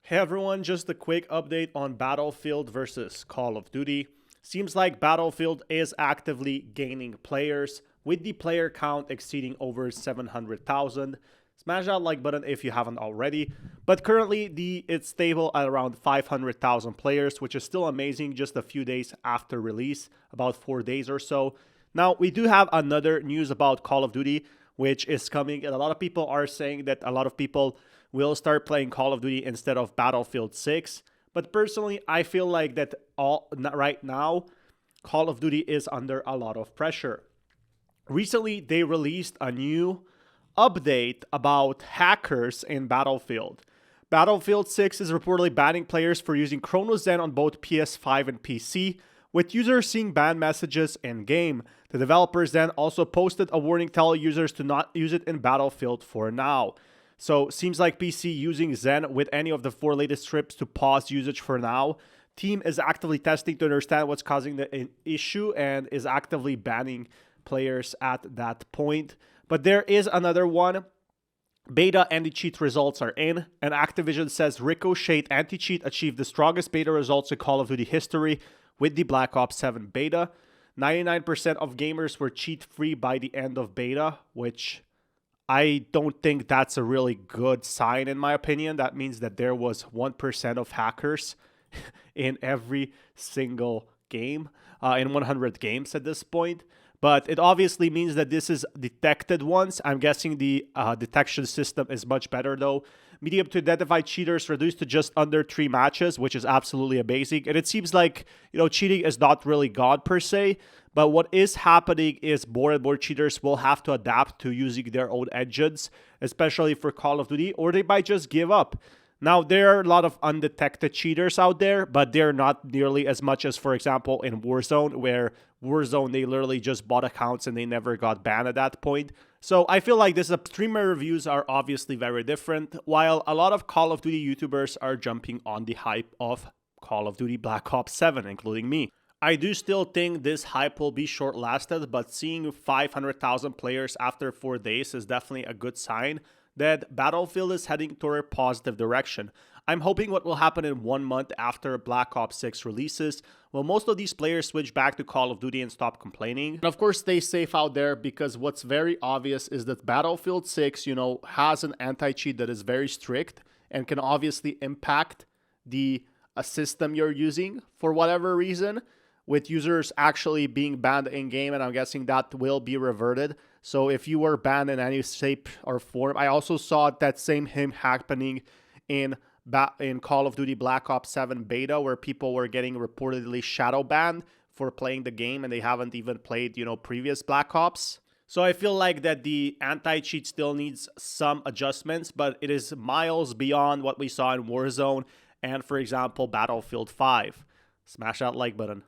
Hey everyone, just a quick update on Battlefield versus Call of Duty. Seems like Battlefield is actively gaining players, with the player count exceeding over 700,000. Smash that like button if you haven't already. But currently, it's stable at around 500,000 players, which is still amazing just a few days after release, about 4 days or so. Now, we do have another news about Call of Duty, which is coming, and a lot of people are saying that a lot of people will start playing Call of Duty instead of Battlefield 6. But personally, I feel like that right now, Call of Duty is under a lot of pressure. Recently, they released a new update about hackers in Battlefield. Battlefield 6 is reportedly banning players for using Cronus Zen on both PS5 and PC, with users seeing ban messages in-game. The developers then also posted a warning telling users to not use it in Battlefield for now. So seems like PC using Zen with any of the 4 latest scripts to pause usage for now. Team is actively testing to understand what's causing the issue and is actively banning players at that point. But there is another one. Beta anti-cheat results are in, and Activision says Ricochet anti-cheat achieved the strongest beta results in Call of Duty history with the Black Ops 7 beta. 99% of gamers were cheat-free by the end of beta, which I don't think that's a really good sign in my opinion. That means that there was 1% of hackers in every single game, in 100 games at this point. But it obviously means that this is detected once. I'm guessing the detection system is much better though. Medium to identify cheaters reduced to just under 3 matches, which is absolutely amazing. And it seems like, cheating is not really gone per se. But what is happening is more and more cheaters will have to adapt to using their own engines, especially for Call of Duty, or they might just give up. Now, there are a lot of undetected cheaters out there, but they're not nearly as much as, for example, in Warzone, where Warzone, they literally just bought accounts and they never got banned at that point. So I feel like streamer reviews are obviously very different, while a lot of Call of Duty YouTubers are jumping on the hype of Call of Duty Black Ops 7, including me. I do still think this hype will be short-lasted, but seeing 500,000 players after 4 days is definitely a good sign that Battlefield is heading toward a positive direction. I'm hoping what will happen in 1 month after Black Ops 6 releases, will most of these players switch back to Call of Duty and stop complaining. And of course, stay safe out there, because what's very obvious is that Battlefield 6, has an anti-cheat that is very strict and can obviously impact the system you're using for whatever reason, with users actually being banned in-game, and I'm guessing that will be reverted. So if you were banned in any shape or form, I also saw that same happening in Call of Duty Black Ops 7 beta, where people were getting reportedly shadow banned for playing the game, and they haven't even played, previous Black Ops. So I feel like that the anti-cheat still needs some adjustments, but it is miles beyond what we saw in Warzone and, for example, Battlefield 5. Smash that like button.